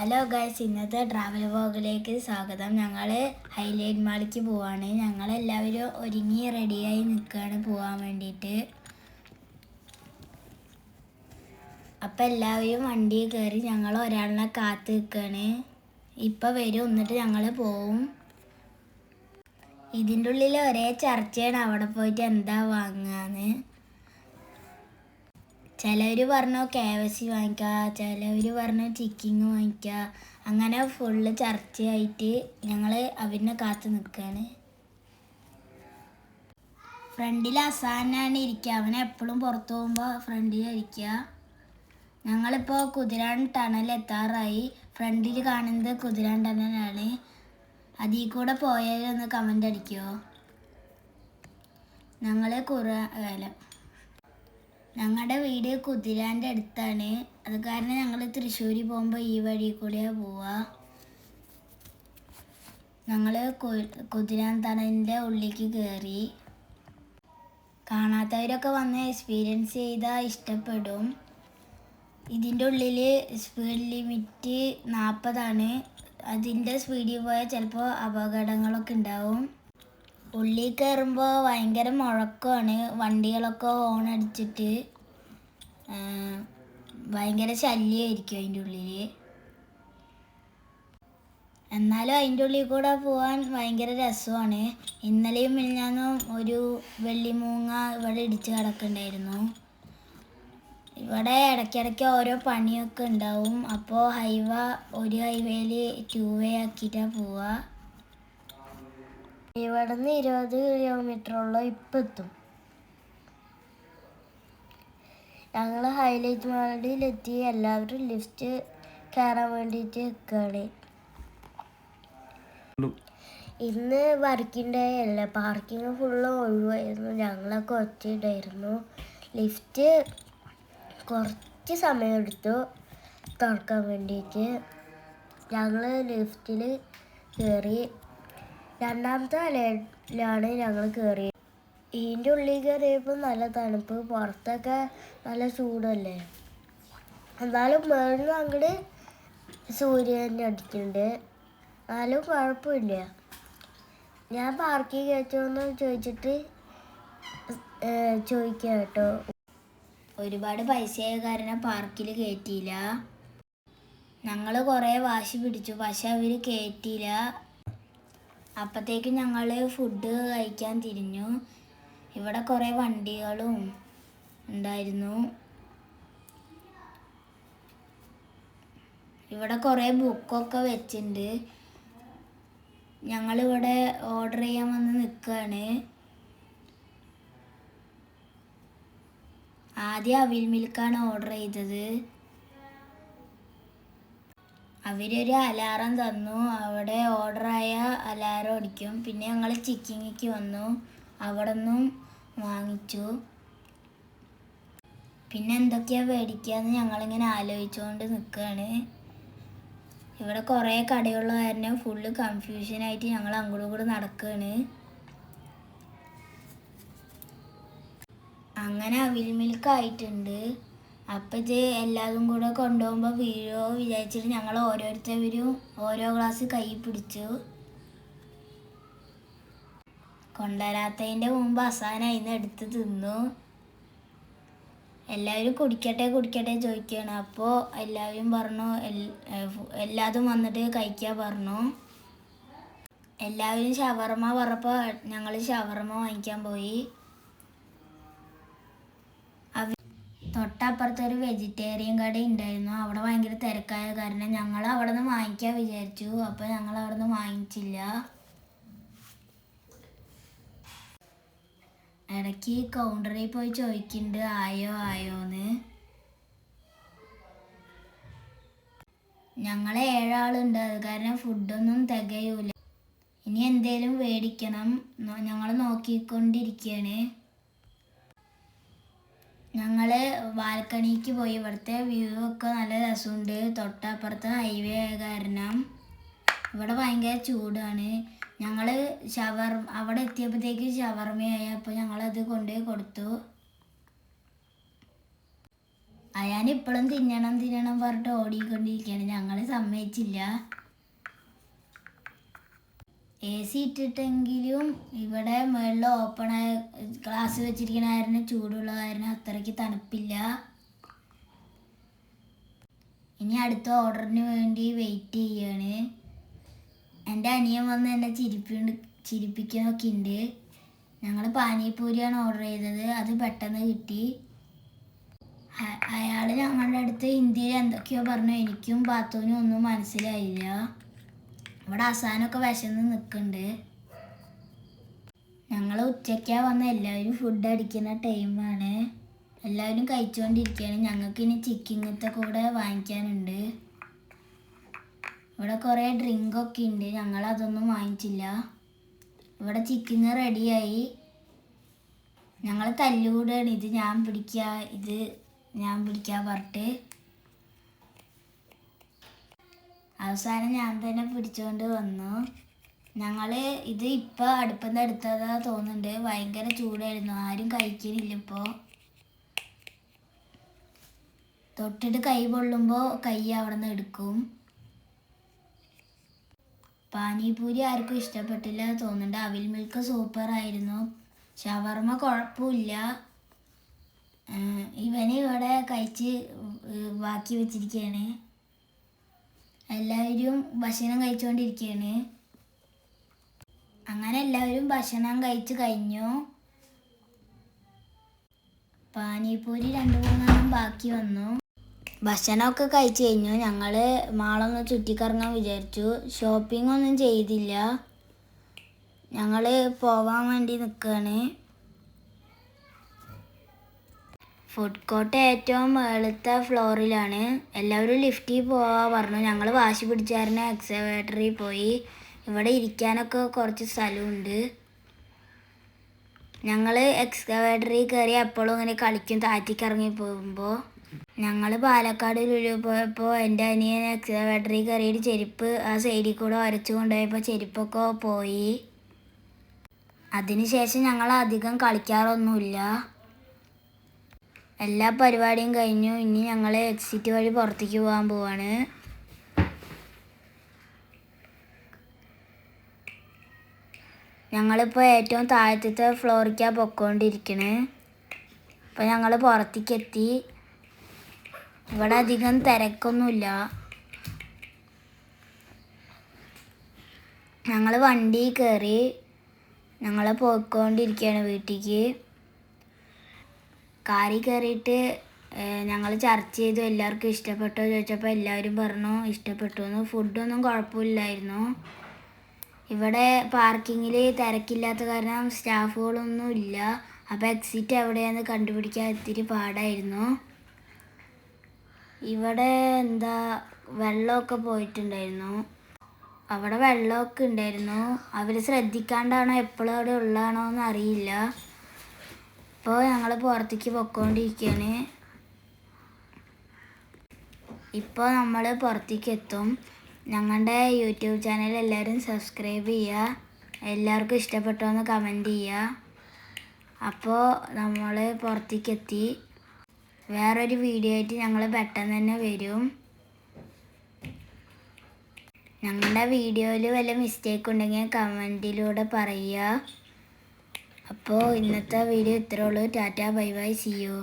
Hello guys, ഇന്നത്തെ travel വ്ലോഗിലേക്ക് സ്വാഗതം. ഞങ്ങൾ ഹൈലൈറ്റ് മാളിലേക്ക് പോവാണ്. ഞങ്ങളെല്ലാവരും ഒരുങ്ങി റെഡിയായി നിൽക്കുകയാണ് പോകാൻ വേണ്ടിയിട്ട്. അപ്പം എല്ലാവരും വണ്ടിയിൽ കയറി ഞങ്ങൾ ഒരാളിനെ കാത്ത് നിൽക്കുകയാണ്. ഇപ്പം വരും, എന്നിട്ട് ഞങ്ങൾ പോവും. ഇതിൻ്റെ ഉള്ളിൽ ഒരേ ചർച്ചയാണ് അവിടെ പോയിട്ട് എന്താ വാങ്ങാന്ന്. ചിലവർ പറഞ്ഞു KFC വാങ്ങിക്കുക, ചിലവർ പറഞ്ഞു ചിക്കിങ് വാങ്ങിക്കുക. അങ്ങനെ ഫുള്ള് ചർച്ചയായിട്ട് ഞങ്ങൾ അവരിനെ കാത്ത് നിൽക്കുകയാണ്. ഫ്രണ്ടിൽ അസാനാണ് ഇരിക്കുക. അവൻ എപ്പോഴും പുറത്തു പോകുമ്പോൾ ഫ്രണ്ടിലിരിക്കുക. ഞങ്ങളിപ്പോൾ കുതിരാൻ ടണൽ എത്താറായി. ഫ്രണ്ടിൽ കാണുന്നത് കുതിരാൻ ടണലാണ്. അതിൽ കൂടെ പോയാലൊന്ന് കമൻ്റ് അടിക്കുമോ? ഞങ്ങളുടെ വീട് കുതിരാൻ്റെ അടുത്താണ്. അത് കാരണം ഞങ്ങൾ തൃശ്ശൂർ പോകുമ്പോൾ ഈ വഴി കൂടെയാണ് പോവുക. ഞങ്ങൾ കുതിരാൻ തണലിൻ്റെ ഉള്ളിലേക്ക് കയറി. കാണാത്തവരൊക്കെ വന്ന് എക്സ്പീരിയൻസ് ചെയ്താൽ ഇഷ്ടപ്പെടും. ഇതിൻ്റെ ഉള്ളിൽ സ്പീഡ് ലിമിറ്റ് 40 അതിൻ്റെ സ്പീഡിൽ പോയാൽ ചിലപ്പോൾ അപകടങ്ങളൊക്കെ ഉണ്ടാവും. ഉള്ളിൽ കയറുമ്പോൾ ഭയങ്കര മുഴക്കമാണ്. വണ്ടികളൊക്കെ ഹോൺ അടിച്ചിട്ട് ഭയങ്കര ശല്യമായിരിക്കും അതിൻ്റെ ഉള്ളിൽ. എന്നാലും അതിൻ്റെ ഉള്ളിൽ കൂടെ പോകാൻ ഭയങ്കര രസമാണ്. ഇന്നലെയും മിനിഞ്ഞാന്നും ഒരു വെള്ളിമൂങ്ങ ഇവിടെ ഇടിച്ച് കിടക്കുന്നുണ്ടായിരുന്നു. ഇവിടെ ഇടയ്ക്കിടയ്ക്ക് ഓരോ പണിയൊക്കെ ഉണ്ടാവും. അപ്പോൾ ഒരു ഹൈവേയിൽ 2 വേ ആക്കിയിട്ടാണ് പോവുക. ഇവിടെ നിന്ന് 20 കിലോമീറ്ററോളം ഇപ്പം എത്തും. ഞങ്ങൾ ഹൈലൈറ്റ് മാളിലെത്തി. എല്ലാവരും ലിഫ്റ്റ് കയറാൻ വേണ്ടിയിട്ട് നിൽക്കുകയാണ്. ഇന്ന് വർക്കിംഗ് ഡേ അല്ല, പാർക്കിംഗ് ഫുള്ള് ഒഴിവായിരുന്നു. ഞങ്ങളൊക്കെ ഒറ്റയിട്ടായിരുന്നു. ലിഫ്റ്റ് കുറച്ച് സമയമെടുത്തു തുറക്കാൻ വേണ്ടിയിട്ട്. ഞങ്ങൾ ലിഫ്റ്റിൽ കയറി. 2ാമത്തെ നിലയിലാണ് ഞങ്ങൾ കയറിയത്. ഇതിൻ്റെ ഉള്ളിൽ കയറിയപ്പോൾ നല്ല തണുപ്പ്, പുറത്തൊക്കെ നല്ല ചൂടല്ലേ. എന്നാലും മേളിൽ അങ്ങോട്ട് സൂര്യൻ അടിക്കുന്നുണ്ട്. എന്നാലും കുഴപ്പമില്ല. ഞാൻ പാർക്കിൽ കയറ്റുമെന്ന് ചോദിക്കാം കേട്ടോ. ഒരുപാട് പൈസയായ കാരണം പാർക്കിൽ കയറ്റിയില്ല. ഞങ്ങൾ കുറേ വാശി പിടിച്ചു, പക്ഷെ അവർ കയറ്റിയില്ല. അപ്പോഴത്തേക്കും ഞങ്ങൾ ഫുഡ് കഴിക്കാൻ തിരിഞ്ഞു. ഇവിടെ കുറേ വണ്ടികളും ഉണ്ടായിരുന്നു. ഇവിടെ കുറേ ബുക്കൊക്കെ വെച്ചിട്ടുണ്ട്. ഞങ്ങളിവിടെ ഓർഡർ ചെയ്യാൻ വന്ന് നിൽക്കുകയാണ്. ആദ്യം അവിൽ മിൽക്കാണ് ഓർഡർ ചെയ്തത്. അവരൊരു അലാറം തന്നു. അവിടെ ഓർഡറായ അലാറം അടിക്കും. പിന്നെ ഞങ്ങൾ ചിക്കിങ്ങിക്ക് വന്നു. അവിടെ നിന്നും വാങ്ങിച്ചു. പിന്നെ എന്തൊക്കെയാണ് മേടിക്കുകയെന്ന് ഞങ്ങളിങ്ങനെ ആലോചിച്ചുകൊണ്ട് നിൽക്കുകയാണ്. ഇവിടെ കുറേ കടയുള്ള കാരണം ഫുള്ള് കൺഫ്യൂഷനായിട്ട് ഞങ്ങൾ അങ്ങോട്ടും ഇങ്ങോട്ടും നടക്കുകയാണ്. അങ്ങനെ അവിൽ മിൽക്ക് ആയിട്ടുണ്ട്. അപ്പം ഇത് എല്ലാതും കൂടെ കൊണ്ടുപോകുമ്പോൾ വീഴോ വിചാരിച്ചിട്ട് ഞങ്ങൾ ഓരോരുത്തരും ഓരോ ഗ്ലാസ് കൈ പിടിച്ചു. കൊണ്ടുവരാത്തതിൻ്റെ മുമ്പ് അവസാനം അതിന് എടുത്ത് തിന്നു. എല്ലാവരും കുടിക്കട്ടെ ചോദിക്കുകയാണ്. അപ്പോൾ എല്ലാവരും പറഞ്ഞു എല്ലാതും വന്നിട്ട് കഴിക്കാൻ പറഞ്ഞു. എല്ലാവരും ഷവർമ പറഞ്ഞപ്പോൾ ഞങ്ങൾ ഷവർമ വാങ്ങിക്കാൻ പോയി. തൊട്ടപ്പുറത്തൊരു വെജിറ്റേറിയൻ കട ഉണ്ടായിരുന്നു. അവിടെ ഭയങ്കര തിരക്കായ കാരണം ഞങ്ങൾ അവിടെ നിന്ന് വാങ്ങിക്കാൻ വിചാരിച്ചു. അപ്പോൾ ഞങ്ങൾ അവിടെ നിന്ന് വാങ്ങിച്ചില്ല. ഇടയ്ക്ക് കൗണ്ടറിൽ പോയി ചോദിക്കുന്നുണ്ട് ആയോന്ന്. ഞങ്ങൾ 7 ആളുണ്ട്. അത് കാരണം ഫുഡൊന്നും തികയൂല. ഇനി എന്തേലും മേടിക്കണം. ഞങ്ങൾ നോക്കിക്കൊണ്ടിരിക്കുകയാണ്. ഞങ്ങൾ ബാൽക്കണിക്ക് പോയി. ഇവിടുത്തെ വ്യൂ ഒക്കെ നല്ല രസമുണ്ട്. തൊട്ടപ്പുറത്ത് ഹൈവേ ആയ കാരണം ഇവിടെ ഭയങ്കര ചൂടാണ്. ഞങ്ങൾ അവിടെ എത്തിയപ്പോഴത്തേക്ക് ഷവർമയായി. അപ്പോൾ ഞങ്ങളത് കൊണ്ടുപോയി കൊടുത്തു. അയാൻ ഇപ്പോഴും തിന്നണം തിന്നണം പറഞ്ഞിട്ട് ഓടിക്കൊണ്ടിരിക്കുകയാണ്. ഞങ്ങൾ സമ്മതിച്ചില്ല. AC ഇട്ടിട്ടെങ്കിലും ഇവിടെ മുകളിൽ ഓപ്പണായ ഗ്ലാസ് വെച്ചിരിക്കുന്ന കാരണം ചൂടുള്ള കാരണം അത്രയ്ക്ക് തണുപ്പില്ല. ഇനി അടുത്ത ഓർഡറിന് വേണ്ടി വെയിറ്റ് ചെയ്യാണ്. എൻ്റെ അനിയൻ വന്ന് എന്നെ ചിരിപ്പിക്കുന്നൊക്കെ ഉണ്ട്. ഞങ്ങൾ പാനിപൂരിയാണ് ഓർഡർ ചെയ്തത്. അത് പെട്ടെന്ന് കിട്ടി. അയാൾ ഞങ്ങളുടെ അടുത്ത് ഹിന്ദിയിൽ എന്തൊക്കെയോ പറഞ്ഞു. എനിക്കും പാത്തുവിനും ഒന്നും മനസ്സിലായില്ല. ഇവിടെ അവസാനമൊക്കെ വിശന്ന് നിൽക്കുന്നുണ്ട്. ഞങ്ങൾ ഉച്ചയ്ക്കാണ് വന്ന എല്ലാവരും ഫുഡ് അടിക്കുന്ന ടൈമാണ്. എല്ലാവരും കഴിച്ചുകൊണ്ടിരിക്കുകയാണ്. ഞങ്ങൾക്ക് ഇനി ചിക്കിങ്ങത്തെ കൂടെ വാങ്ങിക്കാനുണ്ട്. ഇവിടെ കുറേ ഡ്രിങ്കൊക്കെ ഉണ്ട്. ഞങ്ങളതൊന്നും വാങ്ങിച്ചില്ല. ഇവിടെ ചിക്കിങ് റെഡിയായി. ഞങ്ങൾ തല്ലുകൂടാണ്. ഇത് ഞാൻ പിടിക്കുക, ഇത് ഞാൻ പിടിക്കാൻ പറഞ്ഞിട്ട്. അവസാനം ഞാൻ തന്നെ പിടിച്ചുകൊണ്ട് വന്നു. ഞങ്ങൾ ഇത് ഇപ്പോൾ അടുപ്പെന്ന് എടുത്തതാ തോന്നുന്നുണ്ട്. ഭയങ്കര ചൂടായിരുന്നു. ആരും കഴിക്കുന്നില്ല ഇപ്പോൾ. തൊട്ടിട്ട് കൈ പൊള്ളുമ്പോൾ കൈ അവിടെ നിന്ന് എടുക്കും. പാനിപൂരി ആർക്കും ഇഷ്ടപ്പെട്ടില്ല തോന്നുന്നുണ്ട്. അവിൽ മിൽക്ക് സൂപ്പറായിരുന്നു. ഷവർമ്മ കുഴപ്പമില്ല. ഇവന് ഇവിടെ കഴിച്ച് ബാക്കി വെച്ചിരിക്കുകയാണ്. എല്ലാവരും ഭക്ഷണം കഴിച്ചുകൊണ്ടിരിക്കുകയാണ്. അങ്ങനെ എല്ലാവരും ഭക്ഷണം കഴിച്ച് കഴിഞ്ഞു. പാനിപൂരി 2-3 ബാക്കി വന്നു. ഭക്ഷണമൊക്കെ കഴിച്ച് കഴിഞ്ഞു. ഞങ്ങൾ മാളൊന്ന് ചുറ്റിക്കറങ്ങാൻ വിചാരിച്ചു. ഷോപ്പിംഗ് ഒന്നും ചെയ്തില്ല. ഞങ്ങൾ പോവാൻ വേണ്ടി നിൽക്കുകയാണ്. ഫുഡ് കോർട്ട് ഏറ്റവും മേളത്തെ ഫ്ലോറിലാണ്. എല്ലാവരും ലിഫ്റ്റിൽ പോവാൻ പറഞ്ഞു. ഞങ്ങൾ വാശി പിടിച്ചായിരുന്നു എക്സവേറ്ററിൽ പോയി. ഇവിടെ ഇരിക്കാനൊക്കെ കുറച്ച് സ്ഥലമുണ്ട്. ഞങ്ങൾ എക്സ്കവേറ്ററിൽ കയറി എപ്പോഴും ഇങ്ങനെ കളിക്കും താറ്റിക്കിറങ്ങി പോകുമ്പോൾ. ഞങ്ങൾ പാലക്കാട് ലുലു പോയപ്പോൾ എൻ്റെ അനിയൻ എക്സ്കവേറ്ററിൽ കയറിയിട്ട് ചെരുപ്പ് ആ സൈഡിൽ കൂടെ വരച്ചു കൊണ്ടുപോയപ്പോൾ ചെരുപ്പൊക്കെ പോയി. അതിനുശേഷം ഞങ്ങൾ അധികം കളിക്കാറൊന്നുമില്ല. എല്ലാ പരിപാടിയും കഴിഞ്ഞു. ഇനി ഞങ്ങൾ എക്സിറ്റ് വഴി പുറത്തേക്ക് പോകാൻ പോവാണ്. ഞങ്ങളിപ്പോൾ ഏറ്റവും താഴത്തെ ഫ്ലോറിലേക്കാണ് പൊയ്ക്കൊണ്ടിരിക്കണേ. അപ്പോൾ ഞങ്ങൾ പുറത്തേക്ക് എത്തി. ഇവിടെ അധികം തിരക്കൊന്നുമില്ല. ഞങ്ങൾ വണ്ടി കയറി. ഞങ്ങൾ പോയിക്കൊണ്ടിരിക്കുകയാണ് വീട്ടിലേക്ക്. കാറിൽ കയറിയിട്ട് ഞങ്ങൾ ചർച്ച ചെയ്തു. എല്ലാവർക്കും ഇഷ്ടപ്പെട്ടോ ചോദിച്ചപ്പോൾ എല്ലാവരും പറഞ്ഞു ഇഷ്ടപ്പെട്ടു എന്ന്. ഫുഡൊന്നും കുഴപ്പമില്ലായിരുന്നു. ഇവിടെ പാർക്കിങ്ങിൽ തിരക്കില്ലാത്ത കാരണം സ്റ്റാഫുകളൊന്നും ഇല്ല. അപ്പോൾ എക്സിറ്റ് എവിടെയാണെന്ന് കണ്ടുപിടിക്കാൻ ഇത്തിരി പാടായിരുന്നു. ഇവിടെ വെള്ളമൊക്കെ പോയിട്ടുണ്ടായിരുന്നു. അവിടെ വെള്ളമൊക്കെ ഉണ്ടായിരുന്നു. അവർ ശ്രദ്ധിക്കാണ്ടാണോ എപ്പോഴും അവിടെ ഉള്ളതാണോ എന്ന് അറിയില്ല. ഇപ്പോൾ ഞങ്ങൾ പുറത്തേക്ക് പൊയ്ക്കൊണ്ടിരിക്കുകയാണ്. ഇപ്പോൾ നമ്മൾ പുറത്തേക്ക് എത്തും. ഞങ്ങളുടെ യൂട്യൂബ് ചാനൽ എല്ലാവരും സബ്സ്ക്രൈബ് ചെയ്യുക. എല്ലാവർക്കും ഇഷ്ടപ്പെട്ടോ എന്ന് കമൻറ്റ് ചെയ്യുക. അപ്പോൾ നമ്മൾ പുറത്തേക്ക് എത്തി. വേറൊരു വീഡിയോ ആയിട്ട് ഞങ്ങൾ പെട്ടെന്ന് തന്നെ വരും. ഞങ്ങളുടെ വീഡിയോയിൽ വല്ല മിസ്റ്റേക്ക് ഉണ്ടെങ്കിൽ കമൻറ്റിലൂടെ പറയുക. അപ്പോൾ ഇന്നത്തെ വീഡിയോ ഇത്രേ ഉള്ളൂ. Tata bye bye, see U.